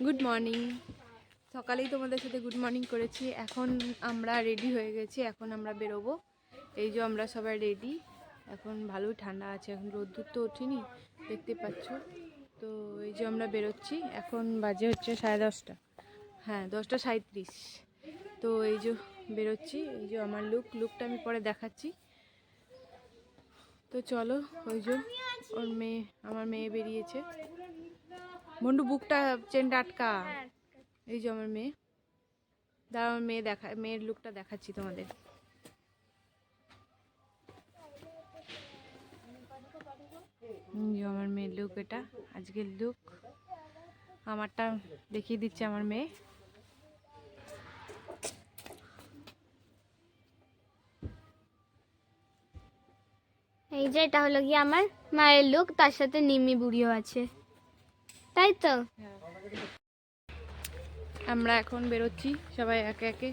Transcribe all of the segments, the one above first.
Good morning. সকালেই তোমাদের সাথে গুড মর্নিং করেছি। এখন আমরা রেডি হয়ে গেছি, এখন আমরা বেরোবো। এই যে আমরা সবাই রেডি। এখন ভালোই ঠান্ডা আছে, এখন রোদ্দুর তো ওঠেনি, দেখতে পাচ্ছ। তো এই যে আমরা বেরোচ্ছি, এখন বাজে হচ্ছে 10:30। হ্যাঁ, 10:37। তো এই যে বেরোচ্ছি। এই যে আমার লুকটা আমি পরে দেখাচ্ছি। তো চলো, ওই যে আমার মেয়ে বেরিয়েছে। বন্ধু বুকটা চেনটা আটকা। এই যে আমার মেয়ে, দাঁড়া, আমার মেয়ের লুকটা দেখাচ্ছি তোমাদের। আমার মেয়ের লুক, এটা আজকের লুক। আমারটা দেখিয়ে দিচ্ছে আমার মেয়ে। এই যে এটা হলো গিয়ে আমার মায়ের লুক, তার সাথে নিম্মি বুড়িও আছে, তাই তো। আমরা এখন বেরোচ্ছি সবাই একে একে,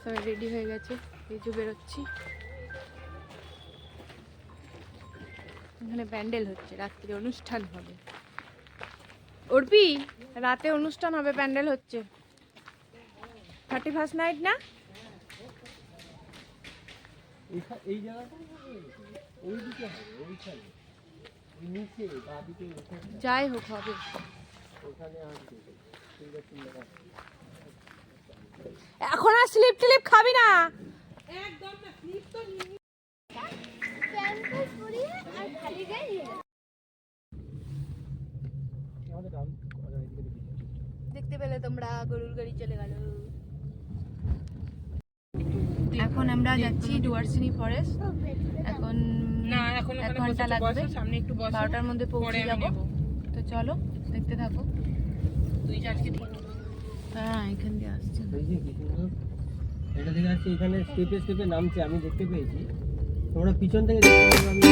সবাই রেডি হয়ে গেছে। এই যে বেরোচ্ছি। এখানে প্যান্ডেল হচ্ছে, রাত্রে অনুষ্ঠান হবে। অর্পি, রাতে অনুষ্ঠান হবে, প্যান্ডেল হচ্ছে। 31st নাইট না? এই জায়গাটা ওই দিকে হবে, ওইখানে নিচে বাদিকে যাই হোক হবে। ওখানে আসবে। এখন আর স্লিপ টিলিপ খাবি না একদম না, স্লিপ তো দেখতে পেলে তোমরা, গরুর গাড়ি চলে গেল। এখন আমরা যাচ্ছি ডুয়ার্সিনি ফরেস্ট। এখন 1 ঘন্টা লাগবে, 12টার মধ্যে পৌঁছে যাবো। তো চলো দেখতে থাকো। হ্যাঁ, এখান দিয়ে আসছে। এটা থেকে আসছে, এখানে স্টেপে স্টেপে নামছে, আমি দেখতে পেয়েছি। তোমরা পিছন থেকে দেখতে পাবে।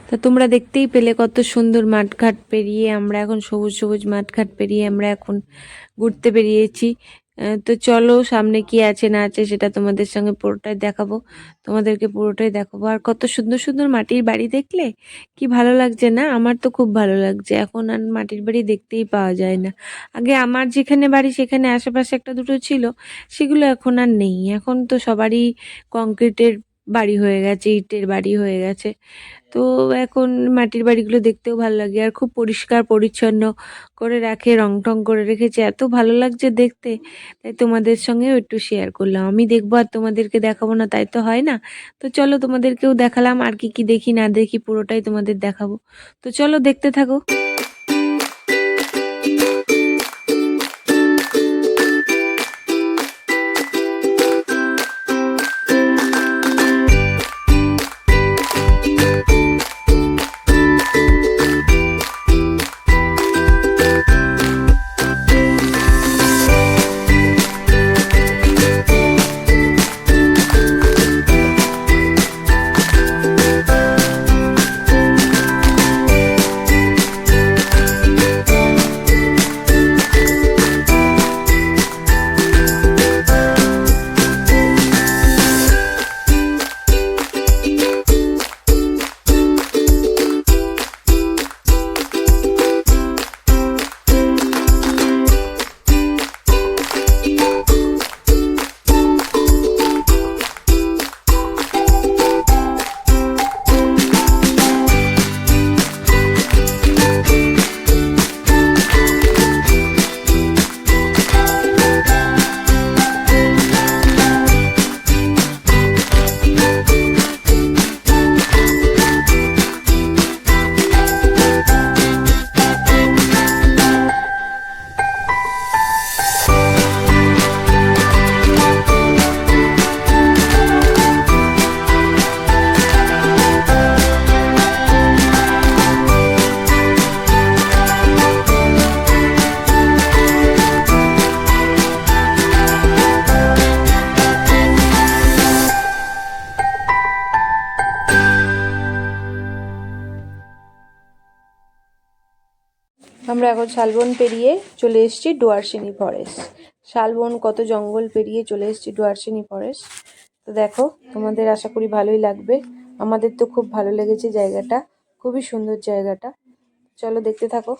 তা তোমরা দেখতেই পেলে কত সুন্দর মাঠঘাট পেরিয়ে আমরা এখন, সবুজ সবুজ মাঠঘাট পেরিয়ে আমরা এখন ঘুরতে বেরিয়েছি। তো চলো, সামনে কি আছে না আছে সেটা তোমাদের সঙ্গে পুরোটাই দেখাবো, তোমাদেরকে পুরোটাই দেখাবো। আর কত সুন্দর সুন্দর মাটির বাড়ি, দেখলে কি ভালো লাগছে না? আমার তো খুব ভালো লাগছে। এখন আর মাটির বাড়ি দেখতেই পাওয়া যায় না। আগে আমার যেখানে বাড়ি সেখানে আশেপাশে একটা দুটো ছিল, সেগুলো এখন আর নেই। এখন তো সবারই কংক্রিটের বাড়ি হয়ে গেছে, ইটের বাড়ি হয়ে গেছে। তো এখন মাটির বাড়িগুলো দেখতেও ভালো লাগে, আর খুব পরিষ্কার পরিচ্ছন্ন করে রাখে, রং টং করে রেখেছে, এত ভালো লাগছে দেখতে। তাই তোমাদের সঙ্গেও একটু শেয়ার করলাম। আমি দেখবো আর তোমাদেরকে দেখাবো না, তাই তো হয় না। তো চলো, তোমাদেরকেও দেখালাম, আর কি কি দেখি না দেখি পুরোটাই তোমাদের দেখাবো। তো চলো দেখতে থাকো। আমরা এখন শালবন পেরিয়ে চলে এসেছি ডুয়ার্সিনি ফরেস্ট। শালবন কত জঙ্গল পেরিয়ে চলে এসেছি ডুয়ার্সিনি ফরেস্ট। তো দেখো, তোমাদের আশা করি ভালোই লাগবে। আমাদের তো খুব ভালো লেগেছে জায়গাটা, খুবই সুন্দর জায়গাটা। চলো দেখতে থাকো।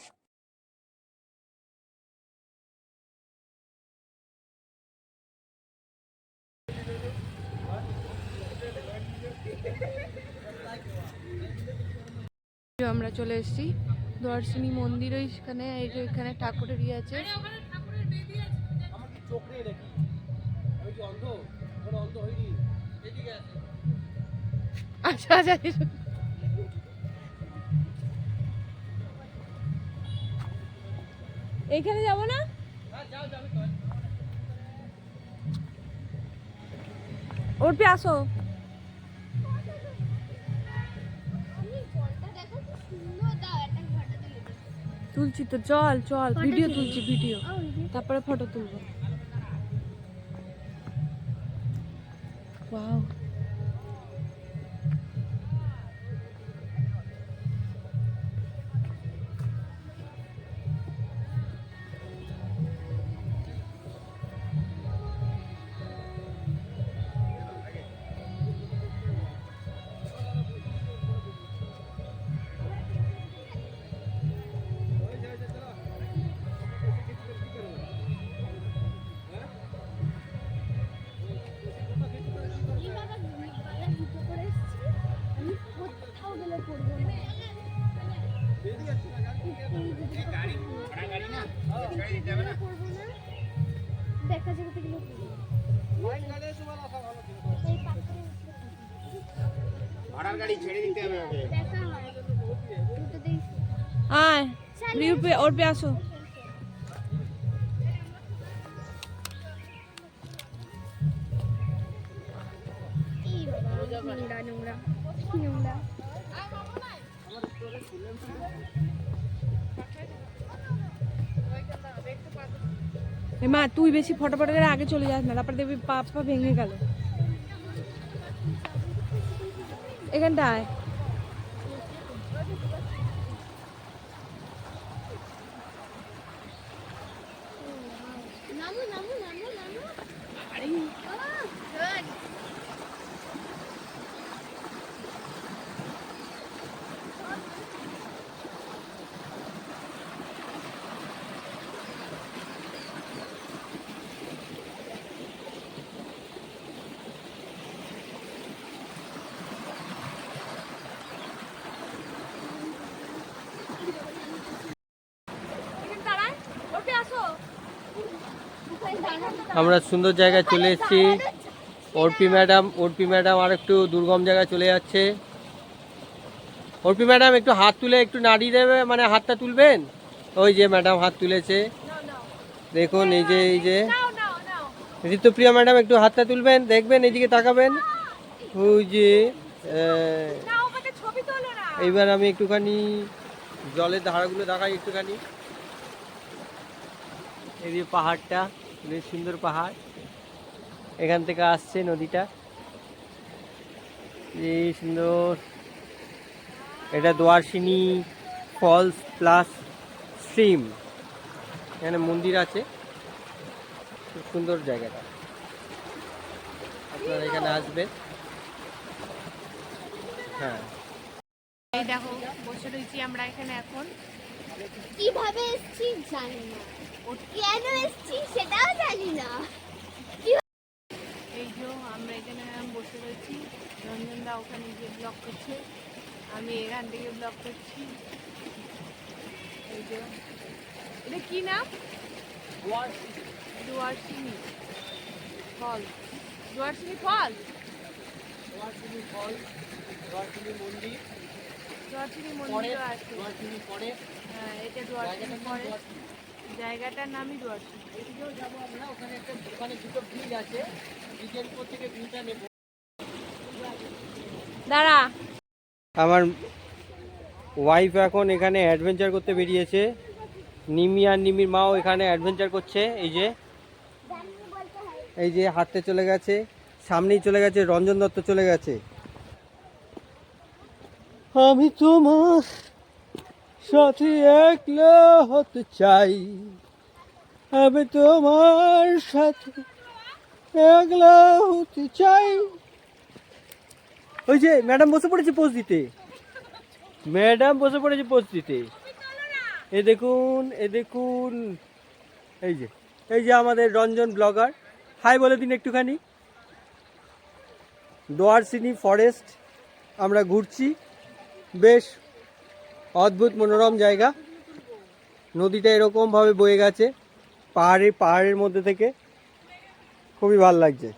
আমরা চলে এসেছি ডুয়ার্সিনি মন্দির, ওইখানে এই যে এখানে ঠাকুরের ইয়ে আছে। আচ্ছা আচ্ছা, এইখানে যাবো না? ওর পে আসো। তুলছি তো, চল চল, ভিডিও তুলছি, ভিডিও, তারপরে ফটো তুলবো। ওয়াও, দেখা যাবে ভাড়ার গাড়ি ছেড়ে দিতে হবে ওকে। আয় রিউ পে, ওর পে আসো। নোংরা নোংরা নোংরা। মা তুই বেশি ফটো ফটো করে আগে চলে যাস না, তারপর দেখবি পা পা ভেঙে গেল। এখানটায় নামো নামো নামো নামো। আমরা সুন্দর জায়গায় চলে এসেছি। অর্পি ম্যাডাম আর একটু দুর্গম জায়গায় চলে যাচ্ছে। অর্পি ম্যাডাম একটু হাত তুলে একটু নাড়িয়ে দেবে, মানে হাতটা তুলবেন। ওই যে ম্যাডাম হাত তুলেছে, দেখুন এই যে ঋতুপ্রিয়া ম্যাডাম একটু হাতটা তুলবেন, দেখবেন এইদিকে তাকাবেন। ওই যে এইবার আমি একটুখানি জলের ধারাগুলো দেখাই একটুখানি। এই যে পাহাড়টা, বেশ সুন্দর পাহাড়, এখান থেকে আসছে নদীটা, এই সুন্দর। এটা দোয়ারসিনি ফলস প্লাস স্ট্রিম, এখানে মন্দির আছে, খুব সুন্দর জায়গাটা, আপনারা এখানে আসবেন। হ্যাঁ, এই দেখো বসে রয়েছি আমরা এখানে এখন। কিভাবে এসেছি জানি না, কেন এসেছি সেটাও জানি না। এই যে আমরা এখানে বসে রয়েছি, রঞ্জন দা ওখানে গিয়ে ব্লগ করছে, আমি এখান থেকে ব্লগ করছি। এই যে এটা কি নাম? ডুয়ার্সিনি ফল। ডুয়ার্সিনি ফল, দোয়ারসিনি মন্দির, ডুয়ার্সিনি মন্দির আছে। দোয়ারসিনি পরে হ্যাঁ, এটা ডুয়ার্সিনি ফল, জায়গাটার নামই ডুয়ার্সিনি। এদিকেও যাবো আমরা, ওখানে দুটো ব্রিজ আছে, ব্রিজের উপর থেকে ভিউটা নেব। দাঁড়া, আমার ওয়াইফ এখন এখানে অ্যাডভেঞ্চার করতে বেরিয়েছে। নিমি আর নিমির মাও এখানে অ্যাডভেঞ্চার করছে। এই যে হাঁটতে চলে গেছে, সামনেই চলে গেছে, রঞ্জন দত্ত চলে গেছে। আমি তোমার সাথী একলা হতে চাই, আমি তোমার সাথে একলা হতে চাই। ওই যে ম্যাডাম বসে পড়েছে পোজ দিতে, ম্যাডাম বসে পড়েছে পোজ দিতে। এ দেখুন, এ দেখুন, এই যে আমাদের রঞ্জন ব্লগার। হাই বলে দিন একটুখানি। দোয়ারসিনি ফরেস্ট আমরা ঘুরছি, বেশ অদ্ভুত মনোরম জায়গা। নদীটা এরকমভাবে বয়ে গেছে পাহাড়ের মধ্যে থেকে, খুবই ভালো লাগছে।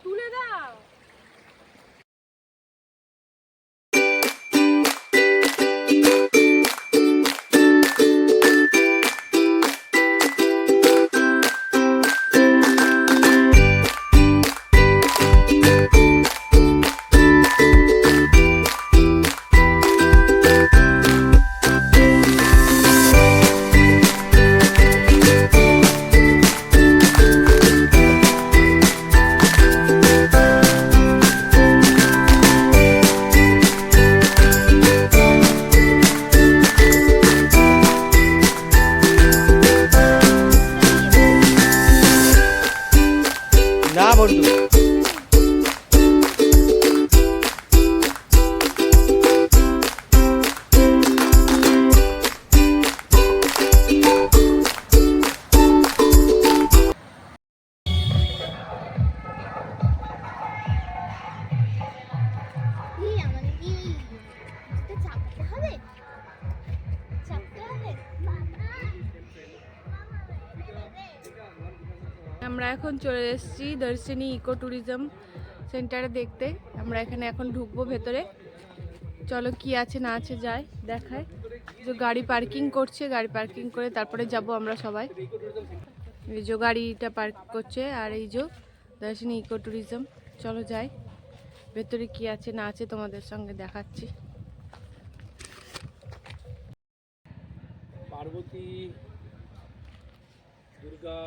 না বন্ধু, আমাদের কি চাপতে হবে? চাপতে হবে? আমরা এখন চলে এসেছি দর্শনী ইকো ট্যুরিজম সেন্টারে দেখতে। আমরা এখানে এখন ঢুকবো ভেতরে। চলো কি আছে না আছে যাই দেখায়। যে গাড়ি পার্কিং করছে, গাড়ি পার্কিং করে তারপরে যাব আমরা সবাই। এই যে গাড়িটা পার্ক করছে, আর এই যে দর্শনী ইকো ট্যুরিজম। চলো যাই ভেতরে কি আছে না আছে তোমাদের সঙ্গে দেখাচ্ছি। পার্বতী, দুর্গা,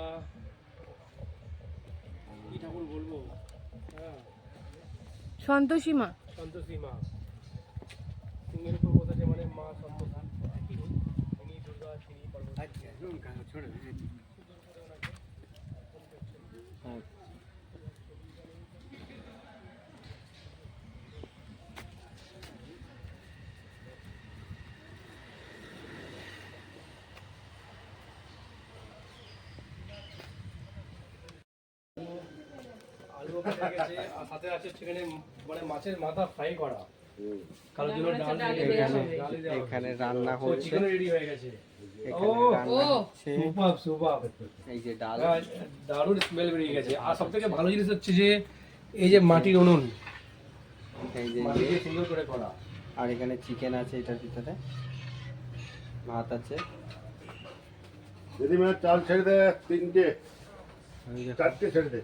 কি ঠাকুর বলবো, হ্যাঁ সন্তোষী মা, সন্তোষী মা সিংহের উপর বসেছে, মানে মা সম্বোধন, তিনি দুর্গা, তিনি পার্বতী। আলু কেটে গেছে, আর সাথে আছে চিকেনে, মানে মাছের মাথা ফ্রাই করা, কারোর জন্য ডাল এখানে রান্না হচ্ছে, চিকেন রেডি হয়ে গেছে। সুপার সুপার, এই যে ডাল, দারুণ স্মেল বেরিয়ে গেছে। আর সবথেকে ভালো জিনিস হচ্ছে যে এই যে মাটির উনুন, এই যে মাটি দিয়ে সুন্দর করে করা। আর এখানে চিকেন আছে, এটার ভিতরে ভাত আছে। যদি মানে চাল ছেড়ে দে, 3টে 4টে ছেড়ে দে,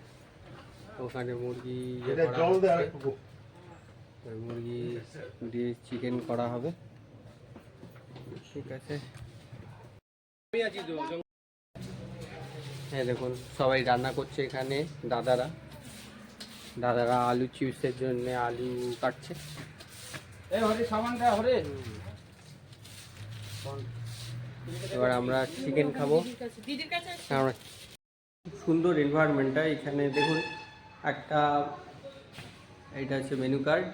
ওখানে মুরগি জল দে আর একটু। মুরগি দিয়ে চিকেন করা হবে, ঠিক আছে। হ্যাঁ দেখুন, সবাই রান্না করছে এখানে। দাদারা আলু চিপসের জন্য আলু কাটছে। এবার আমরা চিকেন খাবো। আমরা সুন্দর এনভায়রনমেন্টটা এখানে দেখুন। এটা হচ্ছে মেনু কার্ড,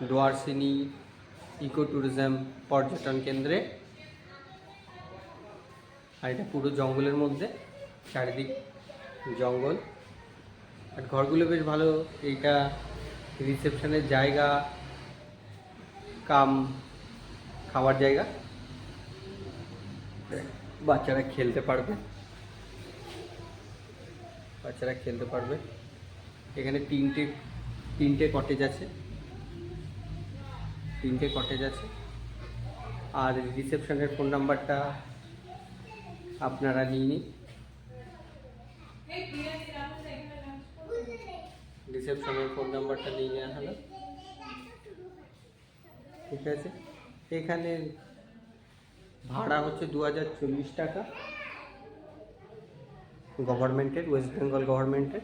দোয়ারসিনি ইকো ট্যুরিজম পর্যটন কেন্দ্রে। আর এটা পুরো জঙ্গলের মধ্যে, চারিদিক জঙ্গল। আর ঘরগুলো বেশ ভালো। এইটা রিসেপশনের জায়গা কাম খাওয়ার জায়গা, বাচ্চারা খেলতে পারবে। এখানে তিনটে কটেজ আছে, আর রিসেপশনের ফোন নাম্বারটা আপনারা নিয়ে নিন। রিসেপশনের ফোন নাম্বারটা নিয়ে নেওয়া হলো, ঠিক আছে। এখানে ভাড়া হচ্ছে 2040 টাকা গভর্নমেন্টের, ওয়েস্ট বেঙ্গল গভর্নমেন্টের।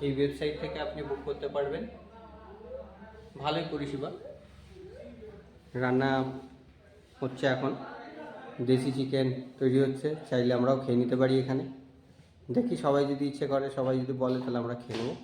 এই ওয়েবসাইট থেকে আপনি বুক করতে পারবেন। ভালোই পরিষেবা, রান্না হচ্ছে এখন দেশি চিকেন তৈরি হচ্ছে, চাইলে আমরাও খেয়ে নিতে পারি এখানে। দেখি সবাই যদি ইচ্ছে করে, সবাই যদি বলে তাহলে আমরা খেয়ে নেবো।